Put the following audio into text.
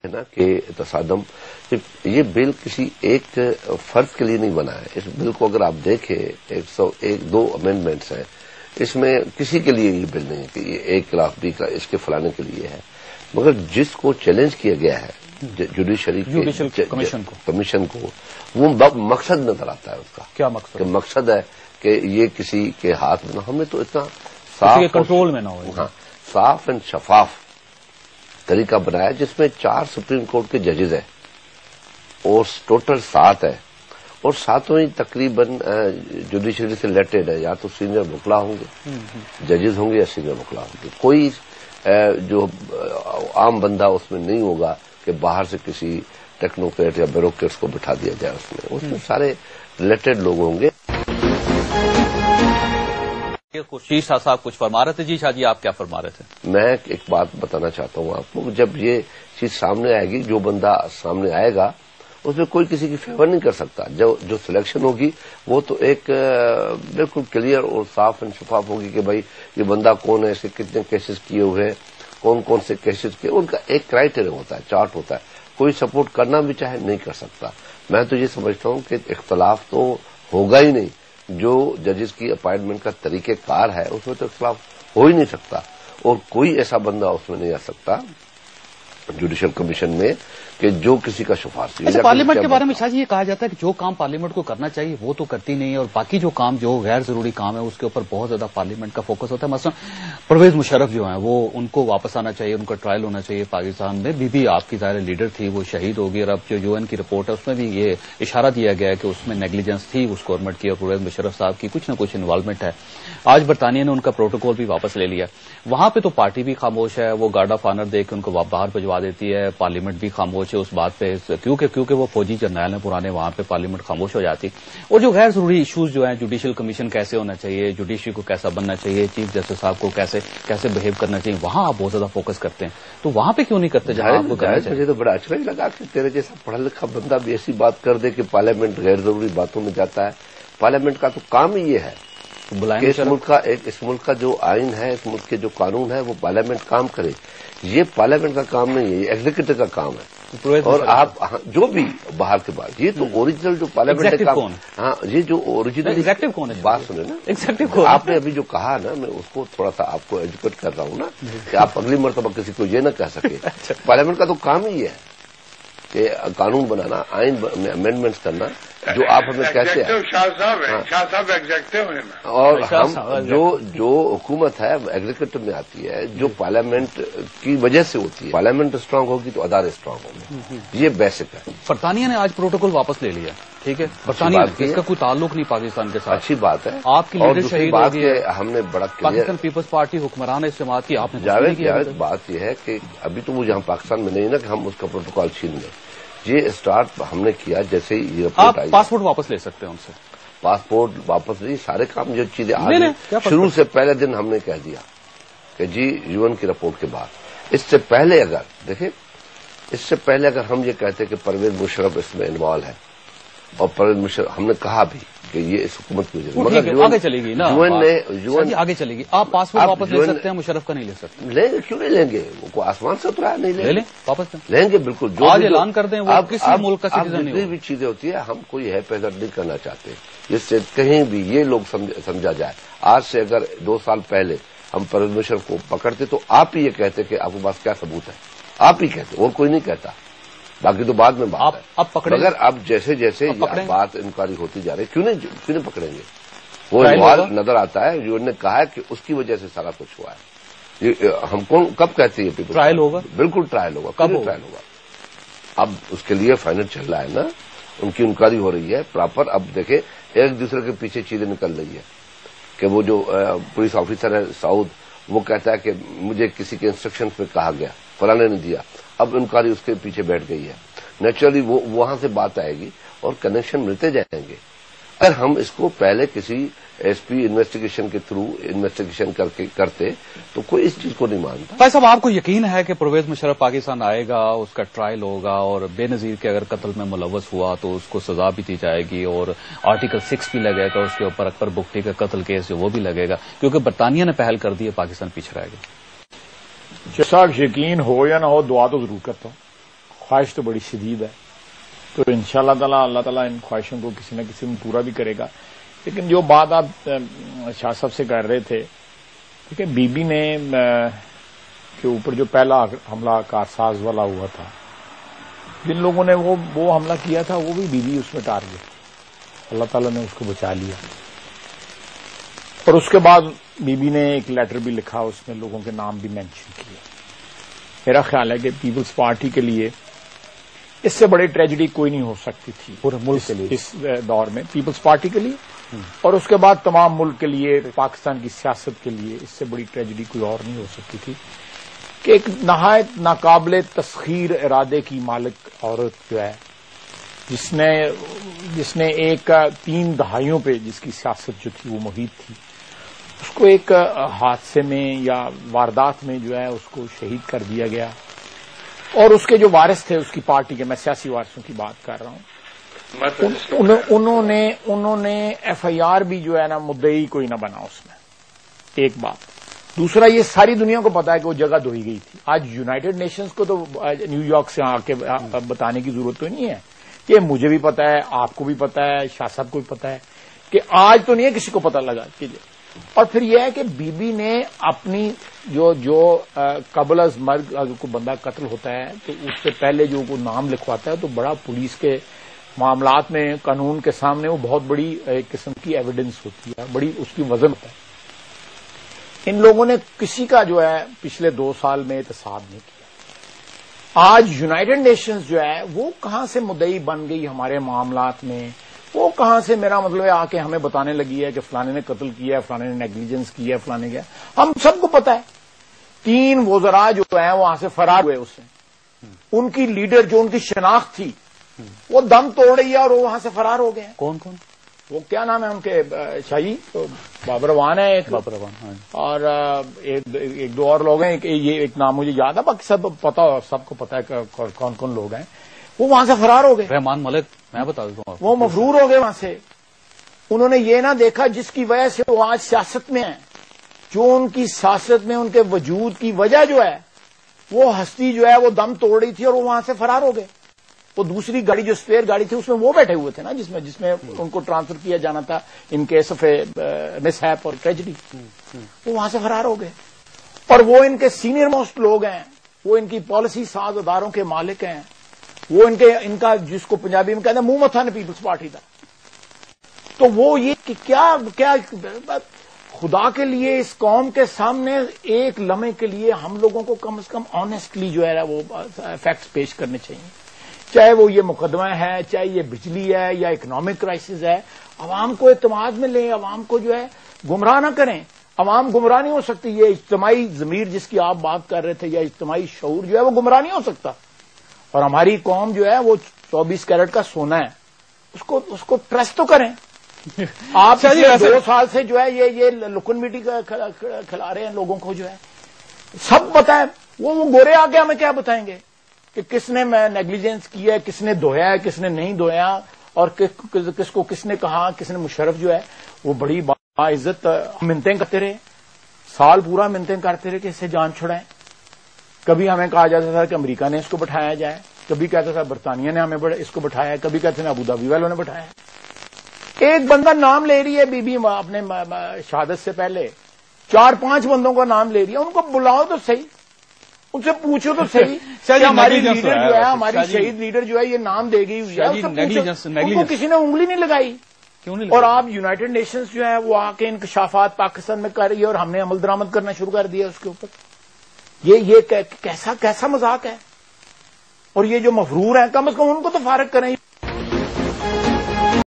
ہے نا کہ تصادم یہ بل کسی ایک فرد کے لیے نہیں بنا ہے. اس بل کو اگر آپ دیکھیں 101-2 امینڈمنٹس ہیں، اس میں کسی کے لیے یہ بل نہیں ہے کہ یہ ایک خلاف بی کا اس کے فلانے کے لیے ہے، مگر جس کو چیلنج کیا گیا ہے جوڈیشری کمیشن کو وہ مقصد نظر آتا ہے. اس کا کیا مقصد ہے کہ یہ کسی کے ہاتھ میں نہ، ہم نے تو اتنا صاف کنٹرول میں نہ ہو، ہاں صاف اینڈ شفاف طریقہ بنایا جس میں 4 سپریم کورٹ کے ججز ہیں اور ٹوٹل 7 ہے، اور 7ویں تقریباً جوڈیشری سے ریلیٹڈ ہے، یا تو سینئر وکلا ہوں گے، ججز ہوں گے یا سینئر وکلا ہوں گے. کوئی جو عام بندہ اس میں نہیں ہوگا کہ باہر سے کسی ٹیکنوکریٹ یا بیوروکریٹس کو بٹھا دیا جائے. اس میں سارے ریلیٹڈ لوگ ہوں گے. خورشید شاہ صاحب کچھ فرما رہے تھے. جی شاہ جی، آپ کیا فرما رہے تھے؟ میں ایک بات بتانا چاہتا ہوں آپ کو، جب یہ چیز سامنے آئے گی، جو بندہ سامنے آئے گا اس میں کوئی کسی کی فیور نہیں کر سکتا. جو سلیکشن ہوگی وہ تو ایک بالکل کلیئر اور صاف اینڈ شفاف ہوگی کہ بھائی یہ بندہ کون ہے، اس کے کتنے کیسز کیے ہوئے ہیں، کون کون سے کیسز کیے. ان کا ایک کرائیٹیریا ہوتا ہے، چارٹ ہوتا ہے. کوئی سپورٹ کرنا بھی چاہے نہیں کر سکتا. میں تو یہ سمجھتا ہوں کہ اختلاف تو ہوگا ہی نہیں. جو ججز کی اپائنٹمنٹ کا طریقہ کار ہے اس میں تو اختلاف ہو ہی نہیں سکتا، اور کوئی ایسا بندہ اس میں نہیں آ سکتا جوڈیشل کمیشن میں کہ جو کسی کا سفارشی. اچھا، پارلیمنٹ کے بارے میں شاہ جی یہ کہا جاتا ہے کہ جو کام پارلیمنٹ کو کرنا چاہیے وہ تو کرتی نہیں ہے، اور باقی جو کام جو غیر ضروری کام ہے اس کے اوپر بہت زیادہ پارلیمنٹ کا فوکس ہوتا ہے. مثلا پرویز مشرف جو ہیں وہ ان کو واپس آنا چاہیے، ان کا ٹرائل ہونا چاہیے. پاکستان میں بھی آپ کی ظاہر لیڈر تھی، وہ شہید ہو گئی، اور اب جو UN کی رپورٹ ہے اس میں بھی یہ اشارہ دیا گیا ہے کہ اس میں نیگلیجنس تھی اس گورنمنٹ کی، اور پرویز مشرف صاحب کی کچھ نہ کچھ انوالومنٹ ہے. آج برطانیہ نے ان کا پروٹوکول بھی واپس لے لیا. وہاں پہ تو پارٹی بھی خاموش ہے، وہ گارڈ آف آنر دے کے ان کو باہر بھجوا دیتی ہے. پارلیمنٹ بھی خاموش ہے اس بات پہ، کیونکہ وہ فوجی جرنیل ہیں پرانے، وہاں پہ پارلیمنٹ خاموش ہو جاتی. اور جو غیر ضروری ایشوز جو ہیں، جوڈیشل کمیشن کیسے ہونا چاہیے، جوڈیشری کو کیسا بننا چاہیے، چیف جسٹس صاحب کو کیسے بہیو کرنا چاہیے، وہاں آپ بہت زیادہ فوکس کرتے ہیں. تو وہاں پہ کیوں نہیں کرتے جہاں آپ کو کرنا چاہیے؟ مجھے تو بڑا اچھا نہیں لگا کہ تیرے جیسا پڑھا لکھا بندہ بھی ایسی بات کر دے کہ پارلیمنٹ غیر ضروری باتوں میں جاتا ہے. پارلیمنٹ کا تو کام ہی یہ ہے کہ اس ملک کا جو آئین ہے، اس ملک کے جو قانون ہے، وہ پارلیمنٹ کام کرے. یہ پارلیمنٹ کا کام نہیں ہے، یہ ایگزیکٹو کا کام ہے. اور آپ جو بھی باہر کے بعد، یہ تو اوریجنل جو پارلیمنٹ کا کام، ہاں یہ جو اوریجنل کون ہے، بات سنیں نا، آپ نے ابھی جو کہا نا، میں اس کو تھوڑا سا آپ کو ایجوکیٹ کر رہا ہوں نا کہ آپ اگلی مرتبہ کسی کو یہ نہ کہہ سکے. پارلیمنٹ کا تو کام ہی ہے کہ قانون بنانا، آئین میں امینڈمنٹس کرنا، جو آپ ہمیں کہتے ہیں. شاہ صاحب ایگزیکٹو ہیں، اور ہم جو حکومت ہے ایگزیکٹو میں آتی ہے، جو پارلیمنٹ کی وجہ سے ہوتی ہے. پارلیمنٹ اسٹرانگ ہوگی تو ادارے اسٹرانگ ہوں گے، یہ بیسک ہے. برطانیہ نے آج پروٹوکول واپس لے لیا، ٹھیک ہے، برطانیہ اس کا کوئی تعلق نہیں پاکستان کے ساتھ. اچھی بات ہے. آپ کی لیڈر شہید ہو گئی ہے، ہم نے بڑا پاکستان پیپلز پارٹی حکمران استعمال کی، آپ نے جاوید بات یہ ہے کہ ابھی تو وہ یہاں پاکستان میں نہیں نا کہ ہم اس کا پروٹوکول چھین لیں. یہ اسٹارٹ ہم نے کیا جیسے ہی یہ رپورٹ آئی. پاسپورٹ واپس لے سکتے ہیں ان سے؟ پاسپورٹ واپس نہیں، سارے کام جو چیزیں شروع سے پہلے دن ہم نے کہہ دیا کہ جی UN کی رپورٹ کے بعد. اس سے پہلے اگر ہم یہ کہتے کہ پرویز مشرف اس میں انوالو ہے، اور پرویز مشرف ہم نے کہا بھی کہ یہ اس حکومت کی وجہ سے، مگر آگے چلے گی نا، UN آگے چلے گی. آپ پاسپورٹ واپس لے سکتے ہیں، مشرف کا نہیں لے سکتے. لیں گے، کیوں نہیں لیں گے؟ وہ آسمان سے اترا نہیں لے لیں، واپس لیں گے بالکل. جو آج اعلان کر دیں وہ کسی ملک کا سٹیزن نہیں. جتنی بھی چیزیں ہوتی ہے ہم کوئی ہے پیدا نہیں کرنا چاہتے جس سے کہیں بھی یہ لوگ سمجھا جائے. آج سے اگر 2 سال پہلے ہم پرویز مشرف کو پکڑتے تو آپ ہی یہ کہتے کہ آپ کے پاس کیا ثبوت ہے، آپ ہی کہتے، اور کوئی نہیں کہتا. باقی تو بعد میں بات ہے. مگر اب جیسے بات انکوائری ہوتی جا رہی ہے، کیوں نہیں پکڑیں گے؟ وہ انوالو نظر آتا ہے. جو نے کہا ہے کہ اس کی وجہ سے سارا کچھ ہوا ہے. یہ ہم کب کہتے ہیں ٹرائل ہوگا؟ بالکل ٹرائل ہوگا. کب ٹرائل ہوگا؟ اب اس کے لیے فائنل چل رہا ہے نا، ان کی انکوائری ہو رہی ہے پراپر. اب دیکھیں ایک دوسرے کے پیچھے چیزیں نکل رہی ہے کہ وہ جو پولیس آفیسر ہے سعود، وہ کہتا ہے کہ مجھے کسی کے انسٹرکشنز میں کہا گیا، فلانے نے دیا. اب انکوائری اس کے پیچھے بیٹھ گئی ہے. نیچرلی وہ وہاں سے بات آئے گی اور کنیکشن ملتے جائیں گے. اگر ہم اس کو پہلے کسی SP انویسٹیگیشن کے تھرو انویسٹیگیشن کرتے تو کوئی اس چیز کو نہیں مانتا. بھائی صاحب، آپ کو یقین ہے کہ پرویز مشرف پاکستان آئے گا، اس کا ٹرائل ہوگا، اور بے نظیر کے اگر قتل میں ملوث ہوا تو اس کو سزا بھی دی جائے گی، اور آرٹیکل 6 بھی لگے گا اس کے اوپر، اکبر بگٹی کا قتل کیس جو وہ بھی لگے گا، کیونکہ برطانیہ نے پہل کر دی ہے، پاکستان پیچھے رہے گا. صاحب یقین ہو یا نہ ہو، دعا تو ضرور کرتا ہوں. خواہش تو بڑی شدید ہے، تو انشاءاللہ تعالی اللہ تعالیٰ ان خواہشوں کو کسی نہ کسی میں پورا بھی کرے گا. لیکن جو بات آپ شاہ صاحب سے کر رہے تھے، ٹھیک ہے، بی بی نے کے اوپر جو پہلا حملہ کارساز والا ہوا تھا، جن لوگوں نے وہ حملہ کیا تھا وہ بھی بی بی اس میں ٹارگٹ، اللہ تعالیٰ نے اس کو بچا لیا. اور اس کے بعد بی بی نے ایک لیٹر بھی لکھا، اس میں لوگوں کے نام بھی مینشن کیے. میرا خیال ہے کہ پیپلز پارٹی کے لیے اس سے بڑی ٹریجڈی کوئی نہیں ہو سکتی تھی پورے ملک کے لیے اس دور میں، پیپلز پارٹی کے لیے اور اس کے بعد تمام ملک کے لیے، پاکستان کی سیاست کے لیے اس سے بڑی ٹریجڈی کوئی اور نہیں ہو سکتی تھی کہ ایک نہایت ناقابل تسخیر ارادے کی مالک عورت جو ہے، جس نے ایک 3 دہائیوں پہ جس کی سیاست جو تھی وہ محیط تھی، اس کو ایک حادثے میں یا واردات میں جو ہے اس کو شہید کر دیا گیا. اور اس کے جو وارث تھے اس کی پارٹی کے، میں سیاسی وارثوں کی بات کر رہا ہوں، انہوں نے ایف آئی آر بھی جو ہے نا مدعی کوئی نہ بنا اس میں. ایک بات. دوسرا، یہ ساری دنیا کو پتا ہے کہ وہ جگہ دھوئی گئی تھی. آج یونائٹڈ نیشنز کو تو نیو یارک سے آ کے بتانے کی ضرورت تو نہیں ہے، یہ مجھے بھی پتا ہے، آپ کو بھی پتا ہے، شاہ صاحب کو بھی پتا ہے کہ آج تو نہیں ہے کسی کو پتا لگا کیجیے. اور پھر یہ ہے کہ بی بی نے اپنی جو قبل از مرگ اگر کوئی بندہ قتل ہوتا ہے تو اس سے پہلے جو کوئی نام لکھواتا ہے تو بڑا پولیس کے معاملات میں قانون کے سامنے وہ بہت بڑی ایک قسم کی ایویڈنس ہوتی ہے، بڑی اس کی وزن ہوتا ہے. ان لوگوں نے کسی کا جو ہے پچھلے 2 سال میں احتساب نہیں کیا. آج یونائٹڈ نیشنز جو ہے وہ کہاں سے مدعی بن گئی ہمارے معاملات میں، وہ کہاں سے میرا مطلب ہے آ کے ہمیں بتانے لگی ہے کہ فلانے نے قتل کیا ہے، فلانے نے نیگلیجنس کی ہے، فلانے کیا. ہم سب کو پتا ہے 3 وزراء جو ہیں وہاں سے فرار ہوئے، اس سے ان کی لیڈر جو ان کی شناخت تھی وہ دم توڑ رہی ہے اور وہ وہاں سے فرار ہو گئے ہیں. کون کون؟ وہ کیا نام ہے ان کے؟ شاہی بابر روان ہے ایک، بابر روان، اور ایک 2 اور لوگ ہیں. یہ ایک نام مجھے یاد ہے، باقی سب کو پتا ہے کہ کون کون لوگ ہیں. وہ وہاں سے فرار ہو گئے. رحمان ملک، میں بتا دوں گا، وہ مفرور ہو گئے وہاں سے. انہوں نے یہ نہ دیکھا جس کی وجہ سے وہ آج سیاست میں ہیں، جو ان کی سیاست میں ان کے وجود کی وجہ جو ہے، وہ ہستی جو ہے وہ دم توڑ رہی تھی اور وہ وہاں سے فرار ہو گئے. وہ دوسری گاڑی جو اسپیئر گاڑی تھی اس میں وہ بیٹھے ہوئے تھے نا، جس میں ان کو ٹرانسفر کیا جانا تھا in case of miss heap اور ٹریجڈی. وہ وہاں سے فرار ہو گئے. اور وہ ان کے سینئر موسٹ لوگ ہیں، وہ ان کی پالیسی ساز اداروں کے مالک ہیں، وہ ان کا جس کو پنجابی میں کہتے ہیں منہ متھا نے پیپلز پارٹی تھا. تو وہ یہ کہ کیا خدا کے لیے اس قوم کے سامنے ایک لمحے کے لیے ہم لوگوں کو کم از کم آنےسٹلی جو ہے وہ فیکٹس پیش کرنے چاہیے. چاہے وہ یہ مقدمہ ہے، چاہے یہ بجلی ہے یا اکنامک کرائسس ہے، عوام کو اعتماد میں لیں، عوام کو جو ہے گمراہ نہ کریں. عوام گمراہ نہیں ہو سکتی. یہ اجتماعی ضمیر جس کی آپ بات کر رہے تھے یا اجتماعی شعور جو ہے وہ گمراہ نہیں ہو سکتا. اور ہماری قوم جو ہے وہ 24 کیرٹ کا سونا ہے، اس کو ٹرسٹ تو کریں. آپ 2 سال سے جو ہے یہ لکن میٹی کھلا رہے ہیں لوگوں کو، جو ہے سب پتا ہے. وہ گورے آ کے ہمیں کیا بتائیں گے کہ کس نے نیگلیجنس کی ہے، کس نے دھویا ہے، کس نے نہیں دھویا، اور کس کو کس نے کہا. کس نے مشرف جو ہے وہ بڑی باعزت منتیں کرتے رہے، سال پورا منتیں کرتے رہے کہ اس سے جان چھڑائیں. کبھی ہمیں کہا جاتا تھا کہ امریکہ نے اس کو بٹھایا جائے، کبھی کہتا تھا برطانیہ نے ہمیں اس کو بٹھایا ہے، کبھی کہتے ہیں ابو دھابی والوں نے بٹھایا ہے. ایک بندہ نام لے رہی ہے بی بی اپنے شہادت سے پہلے، 4-5 بندوں کا نام لے رہی ہے. ان کو بلاؤ تو صحیح، ان سے پوچھو تو صحیح کہ ہماری لیڈر جو ہے، ہماری شہید لیڈر جو ہے یہ نام دے گئی ہوئی ہے، ان کو کسی نے انگلی نہیں لگائی. اور آپ یونائٹڈ نیشنز جو ہے وہ آ کے انکشافات پاکستان میں کر رہی ہے اور ہم نے عمل درآمد کرنا شروع کر دیا اس کے اوپر. یہ کیسا مذاق ہے. اور یہ جو مفرور ہیں کم از کم ان کو تو فارغ کریں.